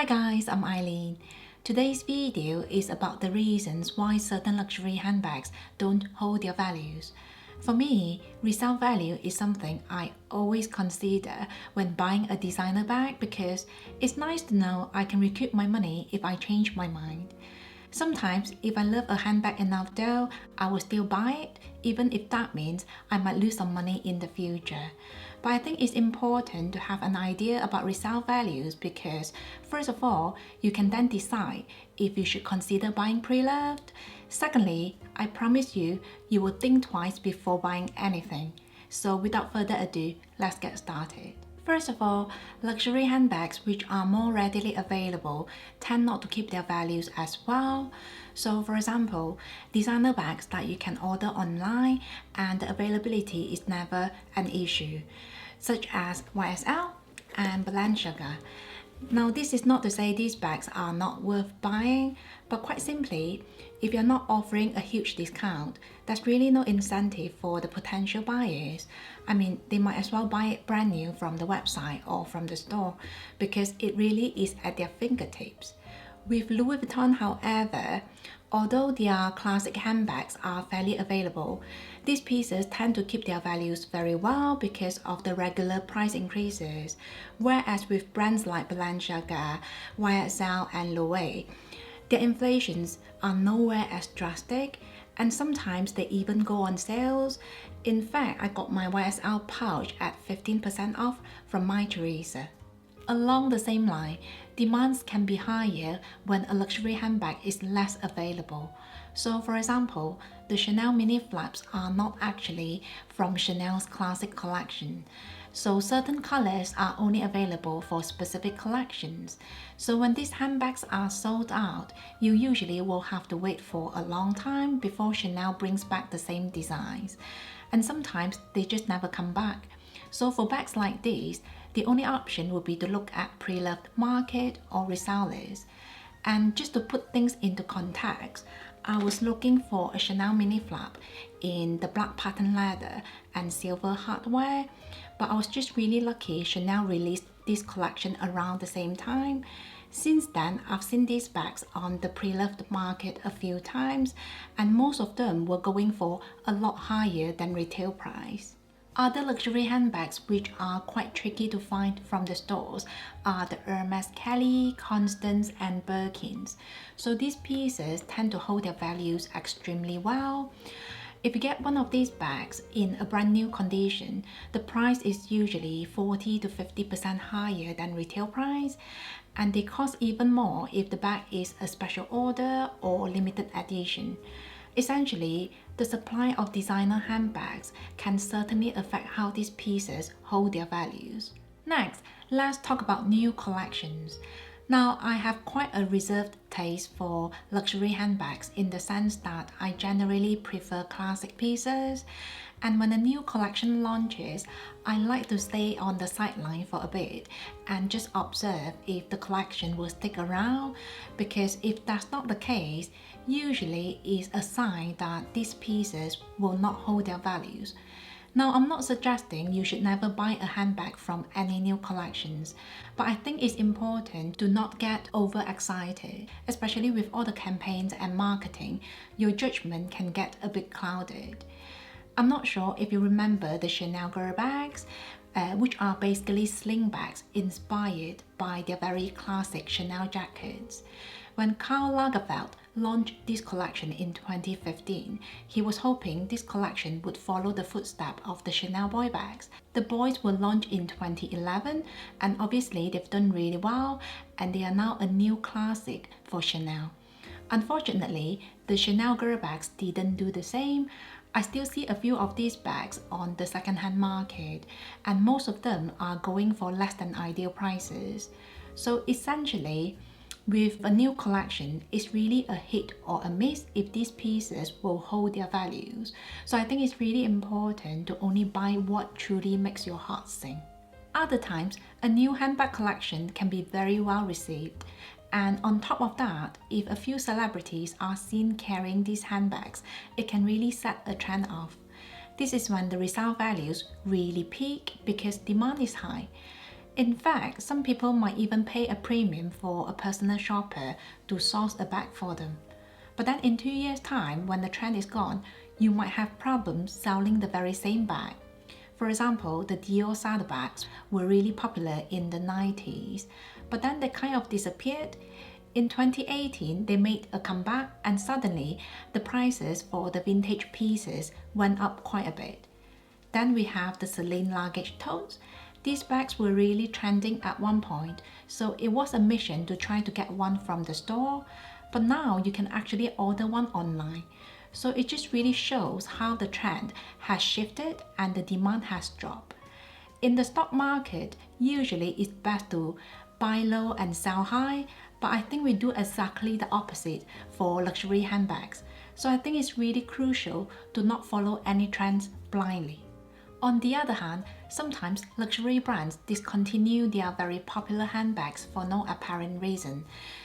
Hi guys, I'm Eileen. Today's video is about the reasons why certain luxury handbags don't hold their values. For me, resale value is something I always consider when buying a designer bag because it's nice to know I can recoup my money if I change my mind. Sometimes, if I love a handbag enough though, I will still buy it, even if that means I might lose some money in the future. But I think it's important to have an idea about resale values because, first of all, you can then decide if you should consider buying pre-loved. Secondly, I promise you, you will think twice before buying anything. So without further ado, let's get started. First of all, luxury handbags which are more readily available tend not to keep their values as well. So for example, designer bags that you can order online and the availability is never an issue, such as YSL and Balenciaga. Now this is not to say these bags are not worth buying, but quite simply, if you're not offering a huge discount, there's really no incentive for the potential buyers. I mean, they might as well buy it brand new from the website or from the store because it really is at their fingertips. With Louis Vuitton, however, although their classic handbags are fairly available, these pieces tend to keep their values very well because of the regular price increases, whereas with brands like Balenciaga, YSL and Louis, their inflations are nowhere as drastic, and sometimes they even go on sales. In fact, I got my YSL pouch at 15% off from my Teresa. Along the same line, demands can be higher when a luxury handbag is less available. So for example, the Chanel mini flaps are not actually from Chanel's classic collection. So certain colors are only available for specific collections. So when these handbags are sold out, you usually will have to wait for a long time before Chanel brings back the same designs. And sometimes they just never come back. So for bags like these, the only option would be to look at pre-loved market or resellers. And just to put things into context, I was looking for a Chanel mini flap in the black pattern leather and silver hardware, but I was just really lucky Chanel released this collection around the same time. Since then, I've seen these bags on the pre-loved market a few times, and most of them were going for a lot higher than retail price. Other luxury handbags which are quite tricky to find from the stores are the Hermes Kelly, Constance and Birkins. So these pieces tend to hold their values extremely well. If you get one of these bags in a brand new condition, the price is usually 40 to 50% higher than retail price, and they cost even more if the bag is a special order or limited edition. Essentially, the supply of designer handbags can certainly affect how these pieces hold their values. Next, let's talk about new collections. Now, I have quite a reserved taste for luxury handbags in the sense that I generally prefer classic pieces, and when a new collection launches, I like to stay on the sideline for a bit and just observe if the collection will stick around, because if that's not the case, usually it's a sign that these pieces will not hold their values. Now, I'm not suggesting you should never buy a handbag from any new collections, but I think it's important to not get overexcited, especially with all the campaigns and marketing. Your judgment can get a bit clouded. I'm not sure if you remember the Chanel girl bags, which are basically sling bags inspired by their very classic Chanel jackets. When Karl Lagerfeld launched this collection in 2015, he was hoping this collection would follow the footsteps of the Chanel boy bags. The boys were launched in 2011, and obviously they've done really well, and they are now a new classic for Chanel. Unfortunately, the Chanel girl bags didn't do the same. I still see a few of these bags on the second-hand market, and most of them are going for less than ideal prices. So essentially, with a new collection, it's really a hit or a miss if these pieces will hold their values. So I think it's really important to only buy what truly makes your heart sing. Other times, a new handbag collection can be very well received. And on top of that, if a few celebrities are seen carrying these handbags, it can really set a trend off. This is when the resale values really peak because demand is high. In fact, some people might even pay a premium for a personal shopper to source a bag for them. But then in 2 years' time, when the trend is gone, you might have problems selling the very same bag. For example, the Dior saddlebags were really popular in the 90s, but then they kind of disappeared. In 2018, they made a comeback and suddenly the prices for the vintage pieces went up quite a bit. Then we have the Celine luggage totes. These bags were really trending at one point, so it was a mission to try to get one from the store, but now you can actually order one online. So it just really shows how the trend has shifted and the demand has dropped. In the stock market, usually it's best to buy low and sell high, but I think we do exactly the opposite for luxury handbags. So I think it's really crucial to not follow any trends blindly. On the other hand, sometimes luxury brands discontinue their very popular handbags for no apparent reason.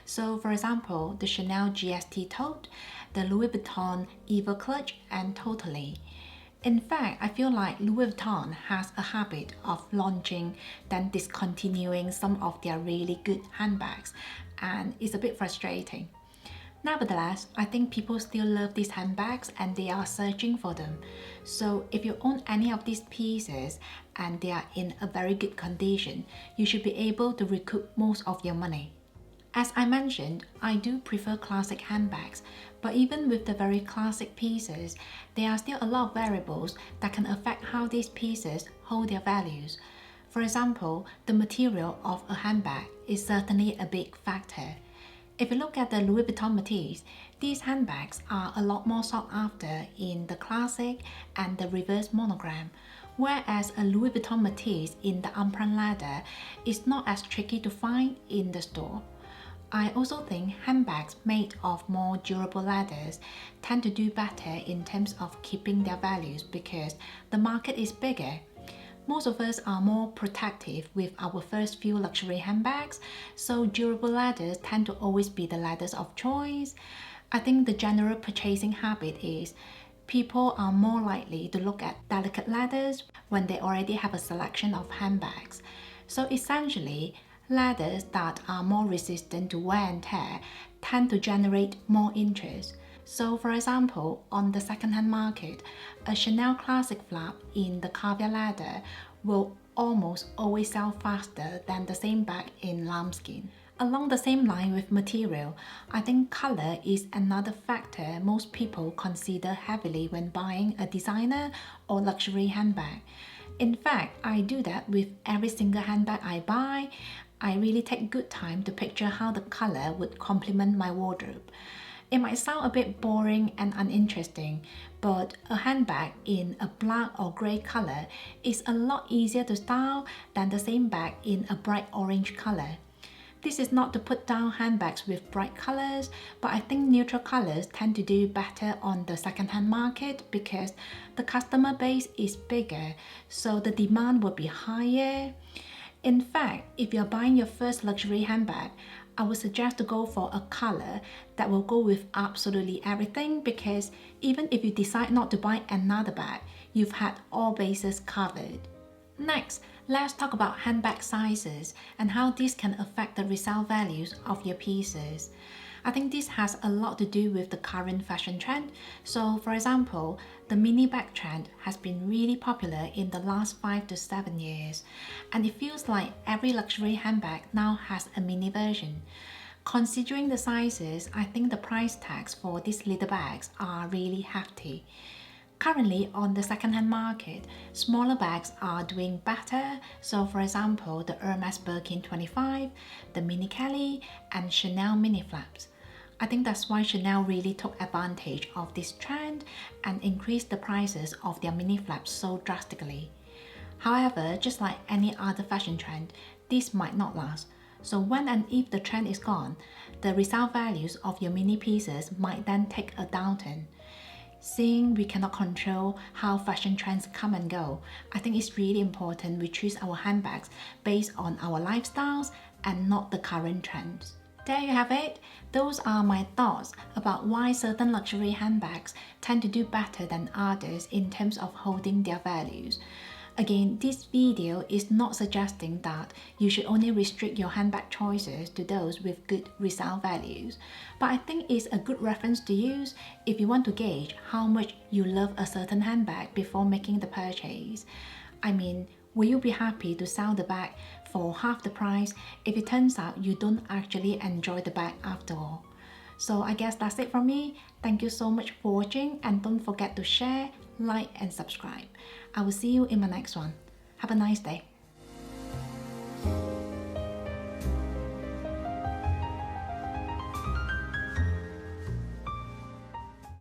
So for example, the Chanel GST tote, the Louis Vuitton Evo clutch, and Totally. In fact, I feel like Louis Vuitton has a habit of launching then discontinuing some of their really good handbags, and it's a bit frustrating. Nevertheless, I think people still love these handbags and they are searching for them. So if you own any of these pieces and they are in a very good condition, you should be able to recoup most of your money. As I mentioned, I do prefer classic handbags, but even with the very classic pieces, there are still a lot of variables that can affect how these pieces hold their values. For example, the material of a handbag is certainly a big factor. If you look at the Louis Vuitton Métis, these handbags are a lot more sought after in the classic and the reverse monogram, whereas a Louis Vuitton Métis in the emprunt leather is not as tricky to find in the store. I also think handbags made of more durable leathers tend to do better in terms of keeping their values because the market is bigger. Most of us are more protective with our first few luxury handbags, so durable leathers tend to always be the leathers of choice. I think the general purchasing habit is people are more likely to look at delicate leathers when they already have a selection of handbags. So essentially, leathers that are more resistant to wear and tear tend to generate more interest. So for example, on the second-hand market, a Chanel classic flap in the caviar leather will almost always sell faster than the same bag in lambskin. Along the same line with material, I think color is another factor most people consider heavily when buying a designer or luxury handbag. In fact, I do that with every single handbag I buy. I really take good time to picture how the color would complement my wardrobe. It might sound a bit boring and uninteresting, but a handbag in a black or grey color is a lot easier to style than the same bag in a bright orange color. This is not to put down handbags with bright colors, but I think neutral colors tend to do better on the second-hand market because the customer base is bigger, so the demand will be higher. In fact, if you're buying your first luxury handbag, I would suggest to go for a color that will go with absolutely everything because even if you decide not to buy another bag, you've had all bases covered. Next, let's talk about handbag sizes and how this can affect the resale values of your pieces. I think this has a lot to do with the current fashion trend. So for example, the mini bag trend has been really popular in the last 5 to 7 years, and it feels like every luxury handbag now has a mini version. Considering the sizes, I think the price tags for these little bags are really hefty. Currently on the second-hand market, smaller bags are doing better. So for example, the Hermes Birkin 25, the Mini Kelly, and Chanel mini flaps. I think that's why Chanel really took advantage of this trend and increased the prices of their mini flaps so drastically. However, just like any other fashion trend, this might not last. So when and if the trend is gone, the resale values of your mini pieces might then take a downturn. Seeing we cannot control how fashion trends come and go, I think it's really important we choose our handbags based on our lifestyles and not the current trends. There you have it. Those are my thoughts about why certain luxury handbags tend to do better than others in terms of holding their values. Again, this video is not suggesting that you should only restrict your handbag choices to those with good resale values, but I think it's a good reference to use if you want to gauge how much you love a certain handbag before making the purchase. I mean, will you be happy to sell the bag for half the price if it turns out you don't actually enjoy the bag after all? So I guess that's it from me. Thank you so much for watching, and don't forget to share, like and subscribe. I will see you in my next one. Have a nice day.